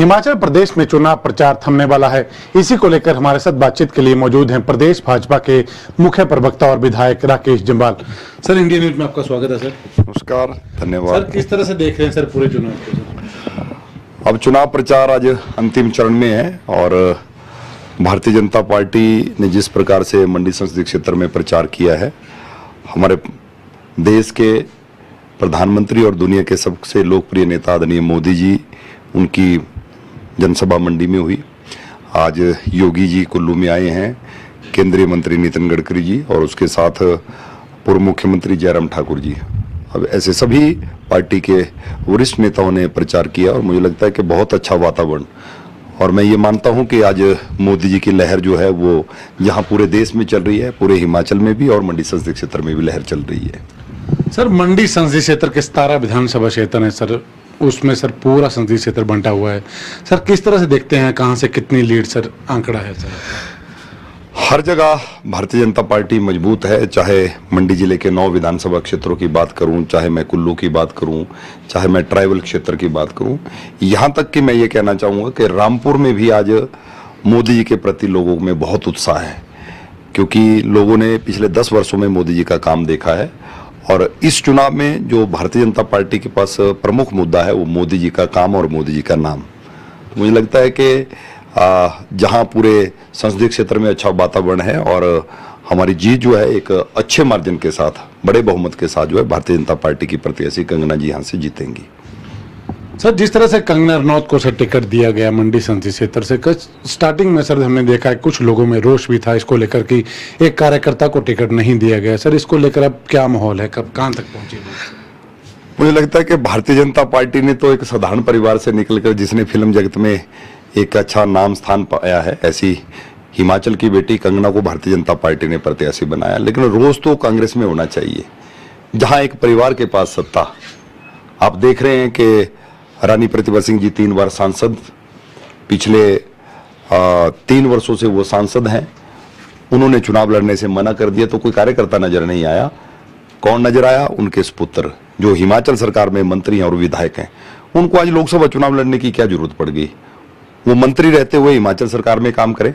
हिमाचल प्रदेश में चुनाव प्रचार थमने वाला है। इसी को लेकर हमारे साथ बातचीत के लिए मौजूद हैं प्रदेश भाजपा के मुख्य प्रवक्ता और विधायक Rakesh Jamwal. Sir, India news में आपका स्वागत है। सर नमस्कार, धन्यवाद। सर, किस तरह से देख रहे हैं सर पूरे चुनाव को? अब चुनाव प्रचार आज अंतिम चरण में है और भारतीय जनता पार्टी ने जिस प्रकार से मंडी संसदीय क्षेत्र में प्रचार किया है, हमारे देश के प्रधानमंत्री और दुनिया के सबसे लोकप्रिय नेता आदरणीय मोदी जी, उनकी जनसभा मंडी में हुई। आज योगी जी कुल्लू में आए हैं, केंद्रीय मंत्री नितिन गडकरी जी और उसके साथ पूर्व मुख्यमंत्री जयराम ठाकुर जी। अब ऐसे सभी पार्टी के वरिष्ठ नेताओं ने प्रचार किया और मुझे लगता है कि बहुत अच्छा वातावरण, और मैं ये मानता हूं कि आज मोदी जी की लहर जो है वो जहां पूरे देश में चल रही है, पूरे हिमाचल में भी और मंडी संसदीय क्षेत्र में भी लहर चल रही है। सर, मंडी संसदीय क्षेत्र के 17 विधानसभा क्षेत्र है सर, उसमें सर पूरा संसदीय क्षेत्र बंटा हुआ है। सर, किस तरह से देखते हैं, कहां से कितनी लीड सर आंकड़ा है? सर, हर जगह भारतीय जनता पार्टी मजबूत है, चाहे मंडी जिले के 9 विधानसभा क्षेत्रों की बात करूं, चाहे मैं कुल्लू की बात करूं, चाहे मैं ट्राइबल क्षेत्र की बात करूं, यहां तक कि मैं ये कहना चाहूंगा कि रामपुर में भी आज मोदी जी के प्रति लोगों में बहुत उत्साह है, क्योंकि लोगों ने पिछले 10 वर्षों में मोदी जी का काम देखा है। और इस चुनाव में जो भारतीय जनता पार्टी के पास प्रमुख मुद्दा है वो मोदी जी का काम और मोदी जी का नाम। तो मुझे लगता है कि जहां पूरे संसदीय क्षेत्र में अच्छा वातावरण है और हमारी जीत जो है एक अच्छे मार्जिन के साथ, बड़े बहुमत के साथ जो है भारतीय जनता पार्टी की प्रत्याशी कंगना जी यहां से जीतेंगी। सर, जिस तरह से कंगना रनौत को सर टिकट दिया गया मंडी संसदीय क्षेत्र से, स्टार्टिंग में सर हमने देखा है कुछ लोगों में रोष भी था इसको लेकर कि एक कार्यकर्ता को टिकट नहीं दिया गया। सर, इसको लेकर अब क्या माहौल है, कब कहां तक पहुंचे? मुझे लगता है कि भारतीय जनता पार्टी ने तो एक साधारण परिवार से निकलकर, जिसने फिल्म जगत में एक अच्छा नाम स्थान पाया है, ऐसी हिमाचल की बेटी कंगना को भारतीय जनता पार्टी ने प्रत्याशी बनाया। लेकिन रोज तो कांग्रेस में होना चाहिए, जहां एक परिवार के पास सत्ता। आप देख रहे हैं कि रानी प्रतिभा सिंह जी 3 बार सांसद, पिछले 3 वर्षों से वो सांसद हैं। उन्होंने चुनाव लड़ने से मना कर दिया तो कोई कार्यकर्ता नजर नहीं आया। कौन नजर आया? उनके सुपुत्र जो हिमाचल सरकार में मंत्री हैं और विधायक हैं। उनको आज लोकसभा चुनाव लड़ने की क्या जरूरत पड़ गई? वो मंत्री रहते हुए हिमाचल सरकार में काम करें।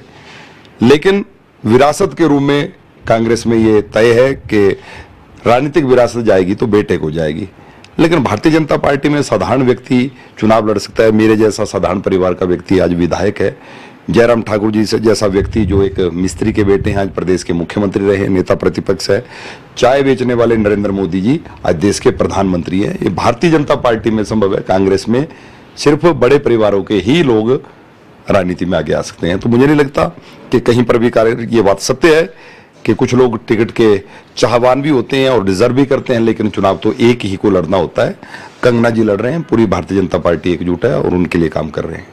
लेकिन विरासत के रूप में कांग्रेस में ये तय है कि राजनीतिक विरासत जाएगी तो बेटे को जाएगी। लेकिन भारतीय जनता पार्टी में साधारण व्यक्ति चुनाव लड़ सकता है। मेरे जैसा साधारण परिवार का व्यक्ति आज विधायक है। जयराम ठाकुर जी से जैसा व्यक्ति जो एक मिस्त्री के बेटे हैं, आज प्रदेश के मुख्यमंत्री रहे, नेता प्रतिपक्ष है। चाय बेचने वाले नरेंद्र मोदी जी आज देश के प्रधानमंत्री हैं। ये भारतीय जनता पार्टी में संभव है, कांग्रेस में सिर्फ बड़े परिवारों के ही लोग राजनीति में आगे आ सकते हैं। तो मुझे नहीं लगता कि कहीं पर भी ये बात सत्य है कि कुछ लोग टिकट के चाहवान भी होते हैं और डिजर्व भी करते हैं, लेकिन चुनाव तो एक ही को लड़ना होता है। कंगना जी लड़ रहे हैं, पूरी भारतीय जनता पार्टी एकजुट है और उनके लिए काम कर रहे हैं।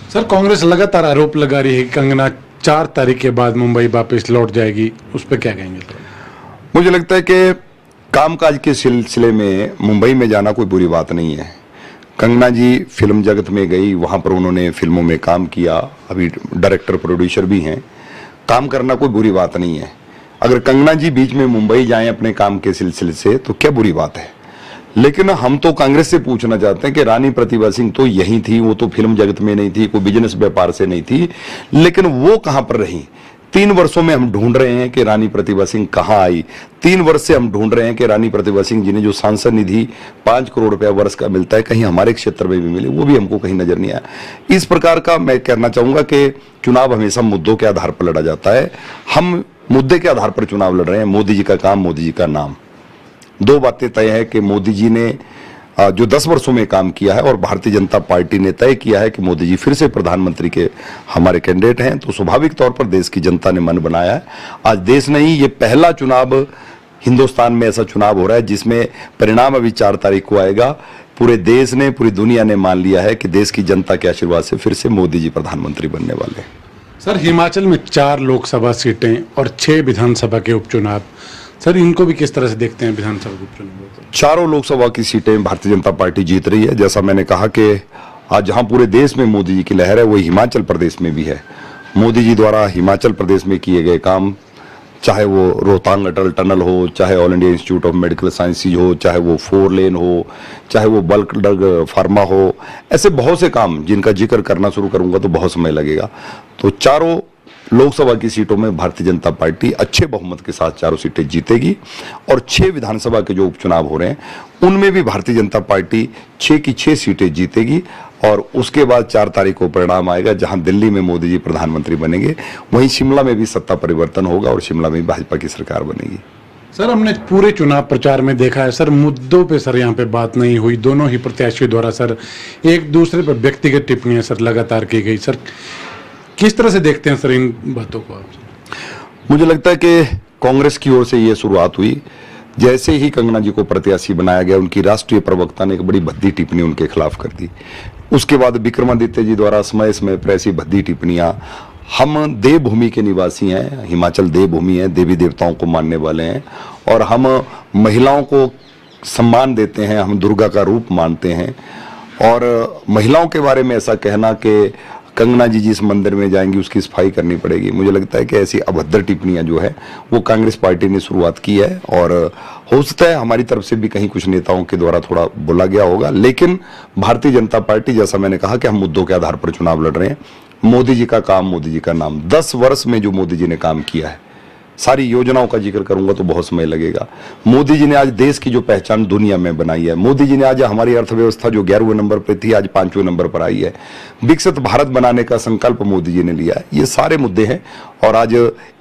सर, कांग्रेस लगातार आरोप लगा रही है कि कंगना 4 तारीख के बाद मुंबई वापस लौट जाएगी, उस पर क्या कहेंगे? मुझे लगता है कि कामकाज के सिलसिले में मुंबई में जाना कोई बुरी बात नहीं है। कंगना जी फिल्म जगत में गई, वहां पर उन्होंने फिल्मों में काम किया, अभी डायरेक्टर प्रोड्यूसर भी हैं। काम करना कोई बुरी बात नहीं है। अगर कंगना जी बीच में मुंबई जाएं अपने काम के सिलसिले से तो क्या बुरी बात है? लेकिन हम तो कांग्रेस से पूछना चाहते हैं कि रानी प्रतिभा सिंह तो यही थी, वो तो फिल्म जगत में नहीं थी, कोई बिजनेस व्यापार से नहीं थी, लेकिन वो कहां पर रही? 3 वर्षों में हम ढूंढ रहे हैं कि रानी प्रतिभा सिंह कहां आई। 3 वर्ष से हम ढूंढ रहे हैं कि रानी प्रतिभा सिंह जी ने जो सांसद निधि 5 करोड़ रुपया वर्ष का मिलता है, कहीं हमारे क्षेत्र में भी मिले, वो भी हमको कहीं नजर नहीं आया। इस प्रकार का मैं कहना चाहूंगा कि चुनाव हमेशा मुद्दों के आधार पर लड़ा जाता है। हम मुद्दे के आधार पर चुनाव लड़ रहे हैं। मोदी जी का काम, मोदी जी का नाम। 2 बातें तय है कि मोदी जी ने जो 10 वर्षों में काम किया है और भारतीय जनता पार्टी ने तय किया है कि मोदी जी फिर से प्रधानमंत्री के हमारे कैंडिडेट हैं, तो स्वाभाविक तौर पर देश की जनता ने मन बनाया है। आज देश नहीं, ये पहला चुनाव हिंदुस्तान में ऐसा चुनाव हो रहा है जिसमें परिणाम अभी 4 तारीख को आएगा। पूरे देश ने, पूरी दुनिया ने मान लिया है कि देश की जनता के आशीर्वाद से फिर से मोदी जी प्रधानमंत्री बनने वाले हैं। सर, हिमाचल में 4 लोकसभा सीटें और 6 विधानसभा के उपचुनाव, सर इनको भी किस तरह से देखते हैं? विधानसभा के उपचुनाव, चारों लोकसभा की सीटें भारतीय जनता पार्टी जीत रही है। जैसा मैंने कहा कि आज जहां पूरे देश में मोदी जी की लहर है, वही हिमाचल प्रदेश में भी है। मोदी जी द्वारा हिमाचल प्रदेश में किए गए काम चाहे वो रोहतांग अटल टनल हो, चाहे all India institute of medical sciences हो, चाहे वो 4 लेन हो, चाहे वो बल्क ड्रग फार्मा हो, ऐसे बहुत से काम जिनका जिक्र करना शुरू करूंगा तो बहुत समय लगेगा। तो चारों लोकसभा की सीटों में भारतीय जनता पार्टी अच्छे बहुमत के साथ चारों सीटें जीतेगी और 6 विधानसभा के जो उपचुनाव हो रहे हैं उनमें भी भारतीय जनता पार्टी 6 की 6 सीटें जीतेगी और उसके बाद 4 तारीख को परिणाम आएगा, जहां दिल्ली में मोदी जी प्रधानमंत्री बनेंगे, वहीं शिमला में भी सत्ता परिवर्तन होगा और शिमला में भाजपा की सरकार बनेगी। सर, हमने पूरे चुनाव प्रचार में देखा है सर, मुद्दों पे सर यहाँ पे बात नहीं हुई, दोनों ही प्रत्याशियों द्वारा सर एक दूसरे पर व्यक्तिगत टिप्पणियां सर लगातार की गई। सर किस तरह से देखते हैं सर इन बातों को आप? मुझे लगता है कि कांग्रेस की ओर से ये शुरुआत हुई, जैसे ही कंगना जी को प्रत्याशी बनाया गया उनकी राष्ट्रीय प्रवक्ता ने एक बड़ी भद्दी टिप्पणी उनके खिलाफ कर दी। उसके बाद विक्रमादित्य जी द्वारा समय समय पर ऐसी भद्दी टिप्पणियां, हम देवभूमि के निवासी हैं, हिमाचल देवभूमि है, देवी देवताओं को मानने वाले हैं और हम महिलाओं को सम्मान देते हैं, हम दुर्गा का रूप मानते हैं, और महिलाओं के बारे में ऐसा कहना कि कंगना जी जिस मंदिर में जाएंगी उसकी सफाई करनी पड़ेगी, मुझे लगता है कि ऐसी अभद्र टिप्पणियां जो है वो कांग्रेस पार्टी ने शुरुआत की है और हो सकता है हमारी तरफ से भी कहीं कुछ नेताओं के द्वारा थोड़ा बोला गया होगा। लेकिन भारतीय जनता पार्टी, जैसा मैंने कहा कि हम मुद्दों के आधार पर चुनाव लड़ रहे हैं, मोदी जी का काम, मोदी जी का नाम, 10 वर्ष में जो मोदी जी ने काम किया है, सारी योजनाओं का जिक्र करूंगा तो बहुत समय लगेगा। मोदी जी ने आज देश की जो पहचान दुनिया में बनाई है, मोदी जी ने आज हमारी अर्थव्यवस्था जो 11वें नंबर पर थी आज 5वें नंबर पर आई है, विकसित भारत बनाने का संकल्प मोदी जी ने लिया है, ये सारे मुद्दे हैं और आज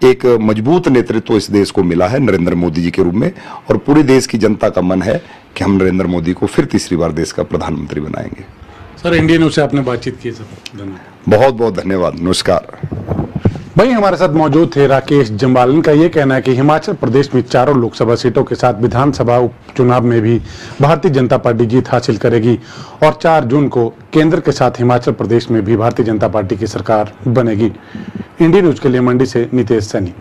एक मजबूत नेतृत्व इस देश को मिला है नरेंद्र मोदी जी के रूप में और पूरे देश की जनता का मन है कि हम नरेंद्र मोदी को फिर तीसरी बार देश का प्रधानमंत्री बनाएंगे। सर, इंडियन न्यूज़ से आपने बातचीत की सर, धन्यवाद। बहुत बहुत धन्यवाद, नमस्कार। भाई हमारे साथ मौजूद थे राकेश जम्वाल। इनका ये कहना है कि हिमाचल प्रदेश में चारों लोकसभा सीटों के साथ विधानसभा उपचुनाव में भी भारतीय जनता पार्टी जीत हासिल करेगी और 4 जून को केंद्र के साथ हिमाचल प्रदेश में भी भारतीय जनता पार्टी की सरकार बनेगी। इंडियन न्यूज के लिए मंडी से नितेश सैनी।